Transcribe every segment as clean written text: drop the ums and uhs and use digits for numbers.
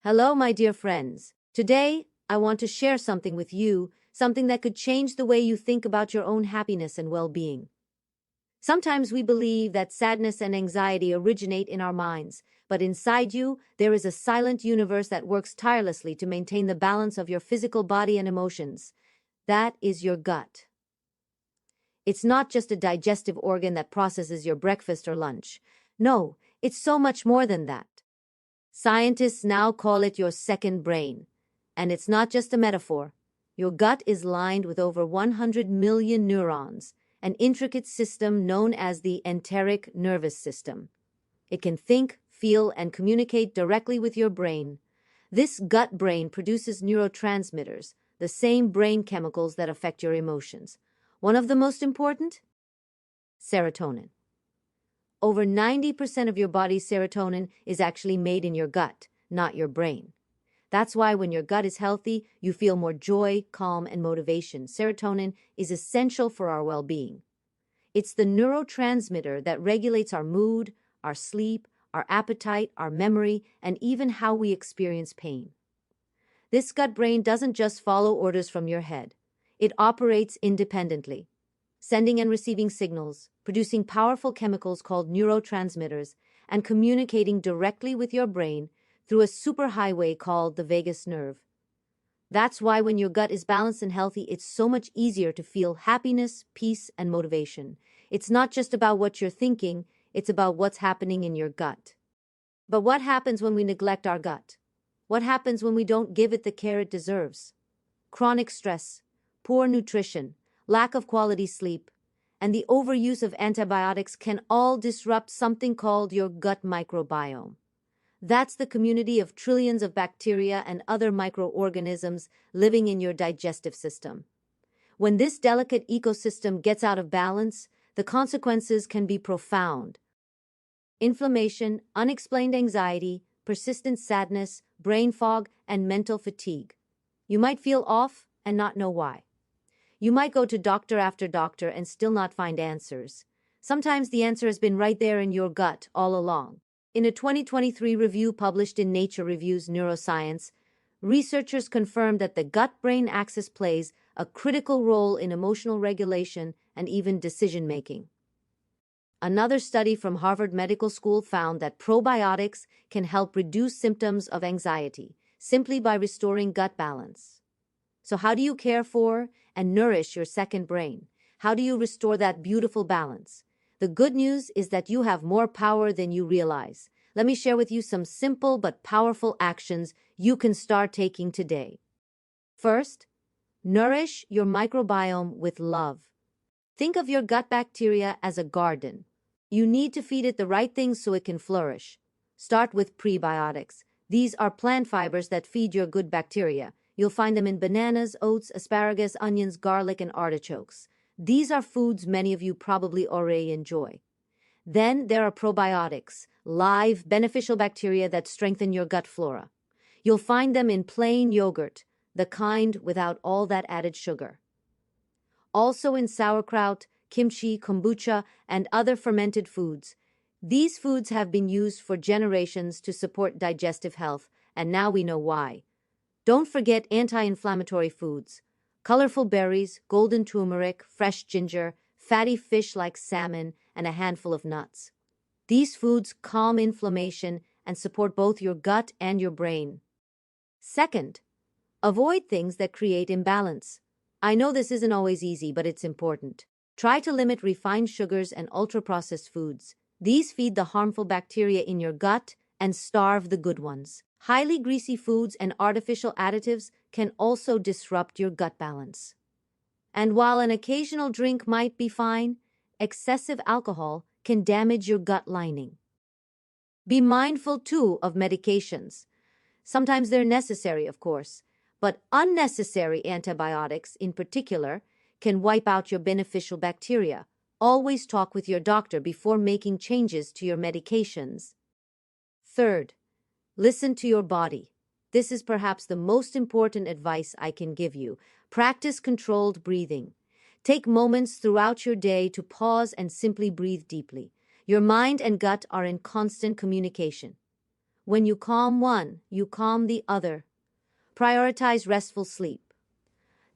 Hello, my dear friends. Today, I want to share something with you, something that could change the way you think about your own happiness and well-being. Sometimes we believe that sadness and anxiety originate in our minds, but inside you, there is a silent universe that works tirelessly to maintain the balance of your physical body and emotions. That is your gut. It's not just a digestive organ that processes your breakfast or lunch. No, it's so much more than that. Scientists now call it your second brain. And it's not just a metaphor. Your gut is lined with over 100 million neurons, an intricate system known as the enteric nervous system. It can think, feel, and communicate directly with your brain. This gut brain produces neurotransmitters, the same brain chemicals that affect your emotions. One of the most important? Serotonin. Over 90% of your body's serotonin is actually made in your gut, not your brain. That's why when your gut is healthy, you feel more joy, calm, and motivation. Serotonin is essential for our well-being. It's the neurotransmitter that regulates our mood, our sleep, our appetite, our memory, and even how we experience pain. This gut brain doesn't just follow orders from your head. It operates independently, sending and receiving signals, producing powerful chemicals called neurotransmitters, and communicating directly with your brain through a superhighway called the vagus nerve. That's why when your gut is balanced and healthy, it's so much easier to feel happiness, peace, and motivation. It's not just about what you're thinking, it's about what's happening in your gut. But what happens when we neglect our gut? What happens when we don't give it the care it deserves? Chronic stress, poor nutrition, lack of quality sleep, and the overuse of antibiotics can all disrupt something called your gut microbiome. That's the community of trillions of bacteria and other microorganisms living in your digestive system. When this delicate ecosystem gets out of balance, the consequences can be profound. Inflammation, unexplained anxiety, persistent sadness, brain fog, and mental fatigue. You might feel off and not know why. You might go to doctor after doctor and still not find answers. Sometimes the answer has been right there in your gut all along. In a 2023 review published in Nature Reviews Neuroscience, researchers confirmed that the gut-brain axis plays a critical role in emotional regulation and even decision-making. Another study from Harvard Medical School found that probiotics can help reduce symptoms of anxiety simply by restoring gut balance. So how do you care for and nourish your second brain? How do you restore that beautiful balance? The good news is that you have more power than you realize. Let me share with you some simple but powerful actions you can start taking today. First, nourish your microbiome with love. Think of your gut bacteria as a garden. You need to feed it the right things so it can flourish. Start with prebiotics. These are plant fibers that feed your good bacteria. You'll find them in bananas, oats, asparagus, onions, garlic, and artichokes. These are foods many of you probably already enjoy. Then there are probiotics, live, beneficial bacteria that strengthen your gut flora. You'll find them in plain yogurt, the kind without all that added sugar. Also in sauerkraut, kimchi, kombucha, and other fermented foods. These foods have been used for generations to support digestive health, and now we know why. Don't forget anti-inflammatory foods. Colorful berries, golden turmeric, fresh ginger, fatty fish like salmon, and a handful of nuts. These foods calm inflammation and support both your gut and your brain. Second, avoid things that create imbalance. I know this isn't always easy, but it's important. Try to limit refined sugars and ultra-processed foods. These feed the harmful bacteria in your gut and starve the good ones. Highly greasy foods and artificial additives can also disrupt your gut balance. And while an occasional drink might be fine, excessive alcohol can damage your gut lining. Be mindful, too, of medications. Sometimes they're necessary, of course, but unnecessary antibiotics, in particular, can wipe out your beneficial bacteria. Always talk with your doctor before making changes to your medications. Third, listen to your body. This is perhaps the most important advice I can give you. Practice controlled breathing. Take moments throughout your day to pause and simply breathe deeply. Your mind and gut are in constant communication. When you calm one, you calm the other. Prioritize restful sleep.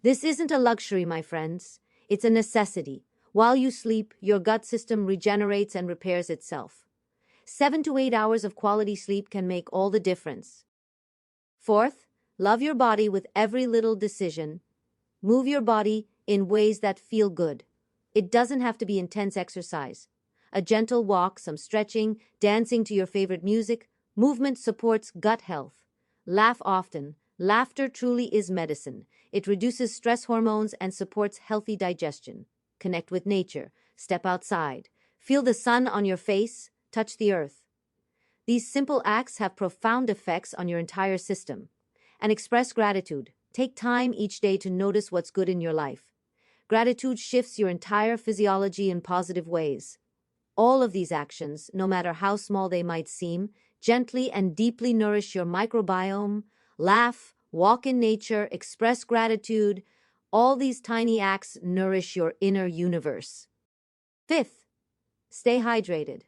This isn't a luxury, my friends. It's a necessity. While you sleep, your gut system regenerates and repairs itself. 7 to 8 hours of quality sleep can make all the difference. Fourth, love your body with every little decision. Move your body in ways that feel good. It doesn't have to be intense exercise. A gentle walk, some stretching, dancing to your favorite music. Movement supports gut health. Laugh often. Laughter truly is medicine. It reduces stress hormones and supports healthy digestion. Connect with nature. Step outside. Feel the sun on your face. Touch the earth. These simple acts have profound effects on your entire system. And express gratitude. Take time each day to notice what's good in your life. Gratitude shifts your entire physiology in positive ways. All of these actions, no matter how small they might seem, gently and deeply nourish your microbiome. Laugh, walk in nature, express gratitude. All these tiny acts nourish your inner universe. Fifth, stay hydrated.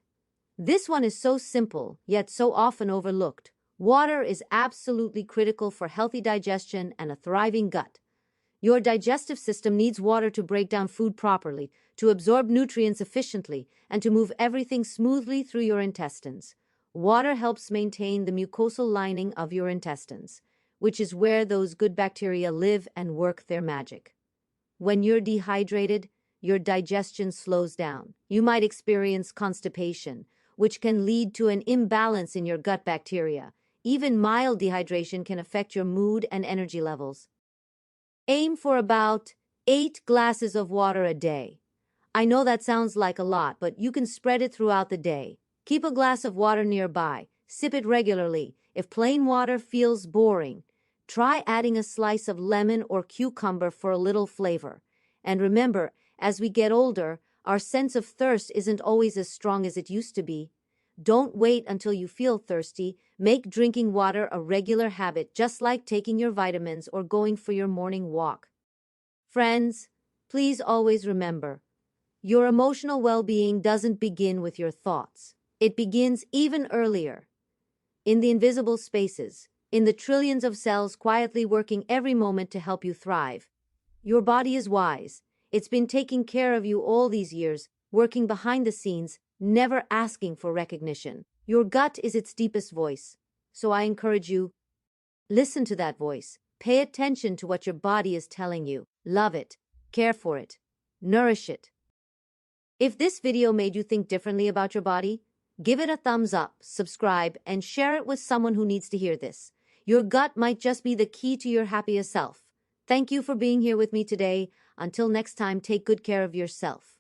This one is so simple, yet so often overlooked. Water is absolutely critical for healthy digestion and a thriving gut. Your digestive system needs water to break down food properly, to absorb nutrients efficiently, and to move everything smoothly through your intestines. Water helps maintain the mucosal lining of your intestines, which is where those good bacteria live and work their magic. When you're dehydrated, your digestion slows down. You might experience constipation, which can lead to an imbalance in your gut bacteria. Even mild dehydration can affect your mood and energy levels. Aim for about 8 glasses of water a day. I know that sounds like a lot, but you can spread it throughout the day. Keep a glass of water nearby. Sip it regularly. If plain water feels boring, try adding a slice of lemon or cucumber for a little flavor. And remember, as we get older, our sense of thirst isn't always as strong as it used to be. Don't wait until you feel thirsty. Make drinking water a regular habit, just like taking your vitamins or going for your morning walk. Friends, please always remember, your emotional well-being doesn't begin with your thoughts. It begins even earlier, in the invisible spaces, in the trillions of cells quietly working every moment to help you thrive. Your body is wise. It's been taking care of you all these years, working behind the scenes, never asking for recognition. Your gut is its deepest voice. So I encourage you, listen to that voice. Pay attention to what your body is telling you. Love it. Care for it. Nourish it. If this video made you think differently about your body, give it a thumbs up, subscribe, and share it with someone who needs to hear this. Your gut might just be the key to your happiest self. Thank you for being here with me today. Until next time, take good care of yourself.